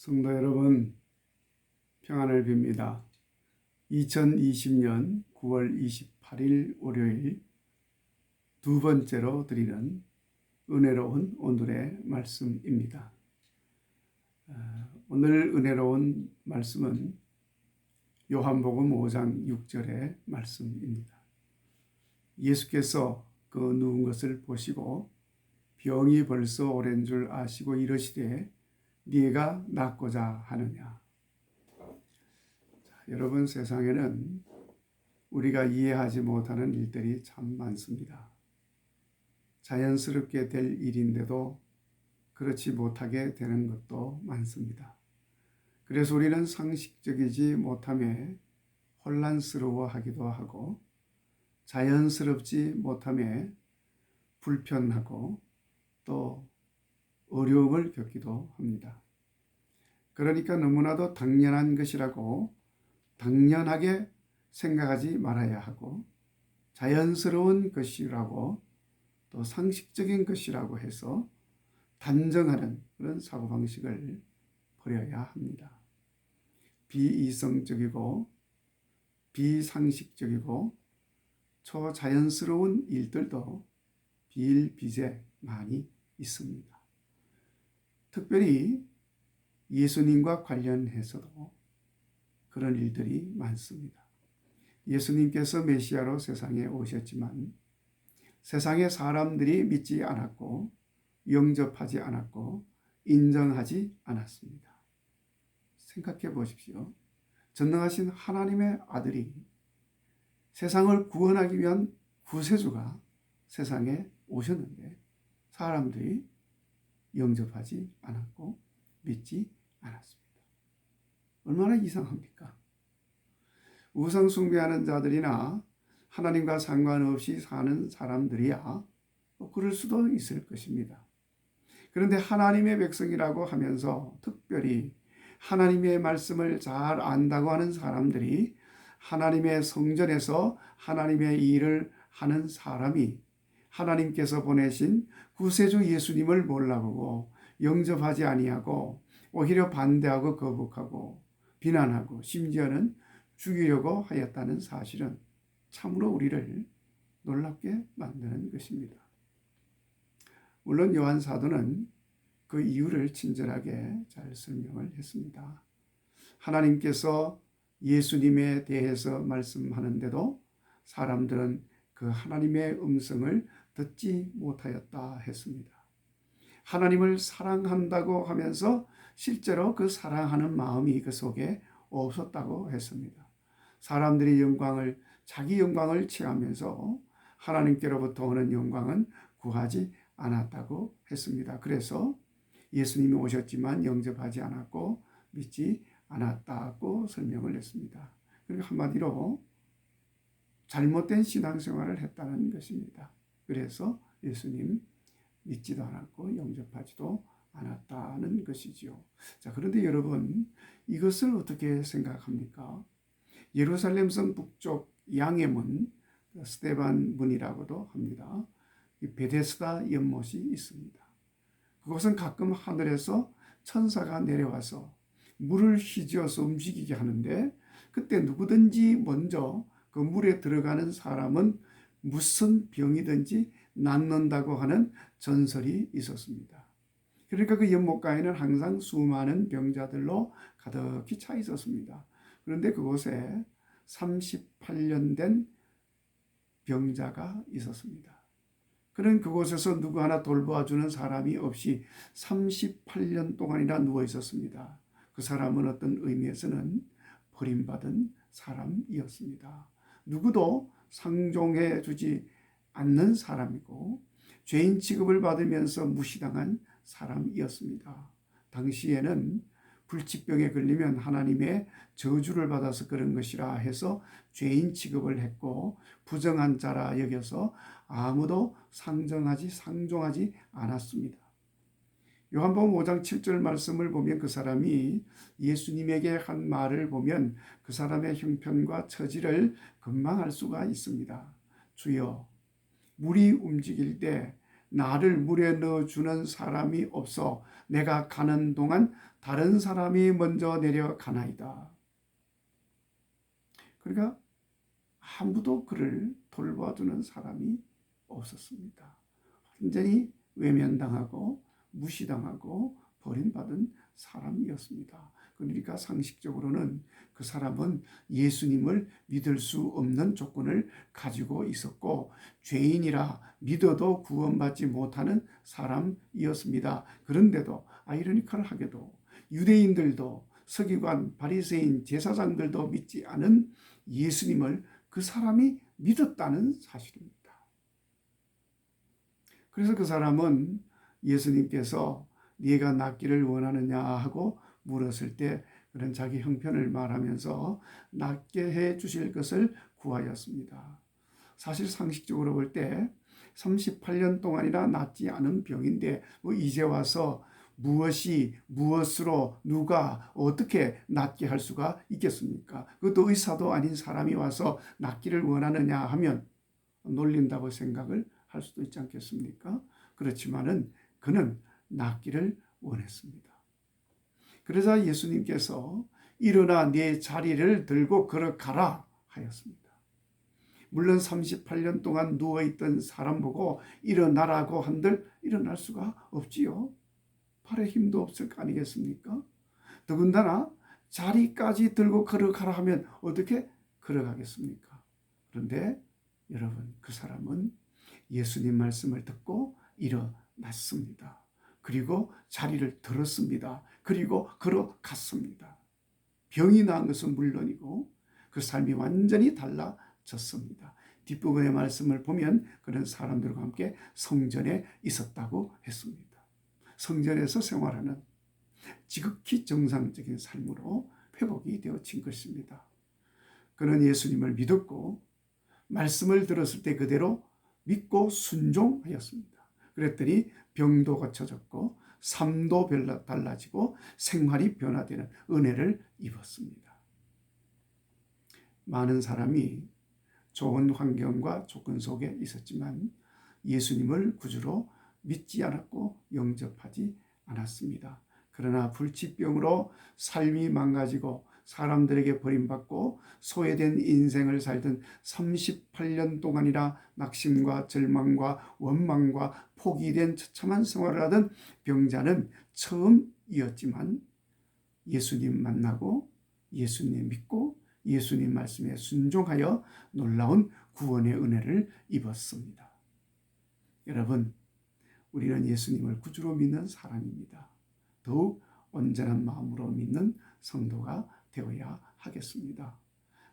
성도 여러분, 평안을 빕니다. 2020년 9월 28일 월요일 두 번째로 드리는 은혜로운 오늘의 말씀입니다. 오늘 은혜로운 말씀은 요한복음 5장 6절의 말씀입니다. 예수께서 그 누운 것을 보시고 병이 벌써 오랜 줄 아시고 이르시되 네가 낫고자 하느냐. 여러분, 세상에는 우리가 이해하지 못하는 일들이 참 많습니다. 자연스럽게 될 일인데도 그렇지 못하게 되는 것도 많습니다. 그래서 우리는 상식적이지 못함에 혼란스러워하기도 하고 자연스럽지 못함에 불편하고 또 어려움을 겪기도 합니다. 그러니까 너무나도 당연한 것이라고 당연하게 생각하지 말아야 하고 자연스러운 것이라고 또 상식적인 것이라고 해서 단정하는 그런 사고방식을 버려야 합니다. 비이성적이고 비상식적이고 초자연스러운 일들도 비일비재 많이 있습니다. 특별히 예수님과 관련해서도 그런 일들이 많습니다. 예수님께서 메시아로 세상에 오셨지만 세상의 사람들이 믿지 않았고 영접하지 않았고 인정하지 않았습니다. 생각해 보십시오. 전능하신 하나님의 아들이 세상을 구원하기 위한 구세주가 세상에 오셨는데 사람들이 영접하지 않았고 믿지 않았습니다. 얼마나 이상합니까? 우상 숭배하는 자들이나 하나님과 상관없이 사는 사람들이야 그럴 수도 있을 것입니다. 그런데 하나님의 백성이라고 하면서 특별히 하나님의 말씀을 잘 안다고 하는 사람들이 하나님의 성전에서 하나님의 일을 하는 사람이 하나님께서 보내신 구세주 예수님을 몰라보고 영접하지 아니하고 오히려 반대하고 거북하고 비난하고 심지어는 죽이려고 하였다는 사실은 참으로 우리를 놀랍게 만드는 것입니다. 물론 요한 사도는 그 이유를 친절하게 잘 설명을 했습니다. 하나님께서 예수님에 대해서 말씀하는데도 사람들은 그 하나님의 음성을 듣지 못하였다 했습니다. 하나님을 사랑한다고 하면서 실제로 그 사랑하는 마음이 그 속에 없었다고 했습니다. 사람들이 자기 영광을 취하면서 하나님께로부터 오는 영광은 구하지 않았다고 했습니다. 그래서 예수님이 오셨지만 영접하지 않았고 믿지 않았다고 설명을 했습니다. 그리고 한마디로 잘못된 신앙생활을 했다는 것입니다. 그래서 예수님 믿지도 않았고 영접하지도 않았다는 것이지요. 자, 그런데 여러분, 이것을 어떻게 생각합니까? 예루살렘 성 북쪽 양의 문, 스데반 문이라고도 합니다. 베데스다 연못이 있습니다. 그것은 가끔 하늘에서 천사가 내려와서 물을 휘저어서 움직이게 하는데 그때 누구든지 먼저 그 물에 들어가는 사람은 무슨 병이든지 낫는다고 하는 전설이 있었습니다. 그러니까 그 연못가에는 항상 수많은 병자들로 가득히 차 있었습니다. 그런데 그곳에 38년 된 병자가 있었습니다. 그는 그곳에서 누구 하나 돌보아주는 사람이 없이 38년 동안이나 누워 있었습니다. 그 사람은 어떤 의미에서는 버림받은 사람이었습니다. 누구도 상종해 주지 않는 사람이고 죄인 취급을 받으면서 무시당한 사람이었습니다. 당시에는 불치병에 걸리면 하나님의 저주를 받아서 그런 것이라 해서 죄인 취급을 했고 부정한 자라 여겨서 아무도 상종하지 않았습니다. 요한복음 5장 7절 말씀을 보면 그 사람이 예수님에게 한 말을 보면 그 사람의 형편과 처지를 금방 알 수가 있습니다. 주여, 물이 움직일 때 나를 물에 넣어주는 사람이 없어 내가 가는 동안 다른 사람이 먼저 내려가나이다. 그러니까 아무도 그를 돌봐주는 사람이 없었습니다. 완전히 외면당하고 무시당하고 버림받은 사람이었습니다. 그러니까 상식적으로는 그 사람은 예수님을 믿을 수 없는 조건을 가지고 있었고 죄인이라 믿어도 구원받지 못하는 사람이었습니다. 그런데도 아이러니컬하게도 유대인들도 서기관, 바리새인, 제사장들도 믿지 않은 예수님을 그 사람이 믿었다는 사실입니다. 그래서 그 사람은 예수님께서 네가 낫기를 원하느냐 하고 물었을 때 그런 자기 형편을 말하면서 낫게 해 주실 것을 구하였습니다. 사실 상식적으로 볼 때 38년 동안이나 낫지 않은 병인데 이제 와서 무엇으로 누가 어떻게 낫게 할 수가 있겠습니까? 그것도 의사도 아닌 사람이 와서 낫기를 원하느냐 하면 놀린다고 생각을 할 수도 있지 않겠습니까? 그렇지만은 그는 낫기를 원했습니다. 그러자 예수님께서 일어나 네 자리를 들고 걸어가라 하였습니다. 물론 38년 동안 누워있던 사람 보고 일어나라고 한들 일어날 수가 없지요. 팔에 힘도 없을 거 아니겠습니까? 더군다나 자리까지 들고 걸어가라 하면 어떻게 걸어가겠습니까? 그런데 여러분, 그 사람은 예수님 말씀을 듣고 일어났습니다. 그리고 자리를 들었습니다. 그리고 걸어갔습니다. 병이 나은 것은 물론이고 그 삶이 완전히 달라졌습니다. 뒷부분의 말씀을 보면 그런 사람들과 함께 성전에 있었다고 했습니다. 성전에서 생활하는 지극히 정상적인 삶으로 회복이 되어진 것입니다. 그는 예수님을 믿었고 말씀을 들었을 때 그대로 믿고 순종하였습니다. 그랬더니 병도 고쳐졌고 삶도 달라지고 생활이 변화되는 은혜를 입었습니다. 많은 사람이 좋은 환경과 조건 속에 있었지만 예수님을 구주로 믿지 않았고 영접하지 않았습니다. 그러나 불치병으로 삶이 망가지고 사람들에게 버림받고 소외된 인생을 살던 38년 동안이나 낙심과 절망과 원망과 포기된 처참한 생활을 하던 병자는 처음이었지만 예수님 만나고 예수님 믿고 예수님 말씀에 순종하여 놀라운 구원의 은혜를 입었습니다. 여러분, 우리는 예수님을 구주로 믿는 사람입니다. 더욱 온전한 마음으로 믿는 성도가 되어야 하겠습니다.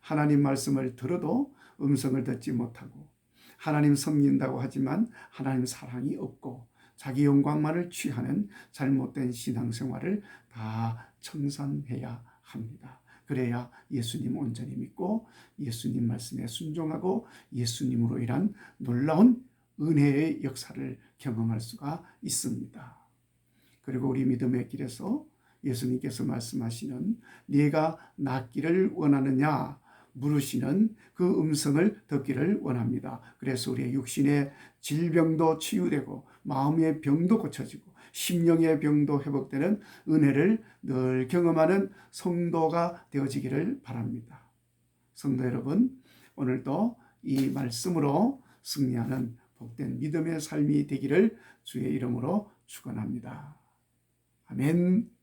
하나님 말씀을 들어도 음성을 듣지 못하고 하나님 섬긴다고 하지만 하나님 사랑이 없고 자기 영광만을 취하는 잘못된 신앙생활을 다 청산해야 합니다. 그래야 예수님 온전히 믿고 예수님 말씀에 순종하고 예수님으로 인한 놀라운 은혜의 역사를 경험할 수가 있습니다. 그리고 우리 믿음의 길에서 예수님께서 말씀하시는 네가 낫기를 원하느냐 물으시는 그 음성을 듣기를 원합니다. 그래서 우리의 육신의 질병도 치유되고 마음의 병도 고쳐지고 심령의 병도 회복되는 은혜를 늘 경험하는 성도가 되어지기를 바랍니다. 성도 여러분, 오늘도 이 말씀으로 승리하는 복된 믿음의 삶이 되기를 주의 이름으로 축원합니다. 아멘.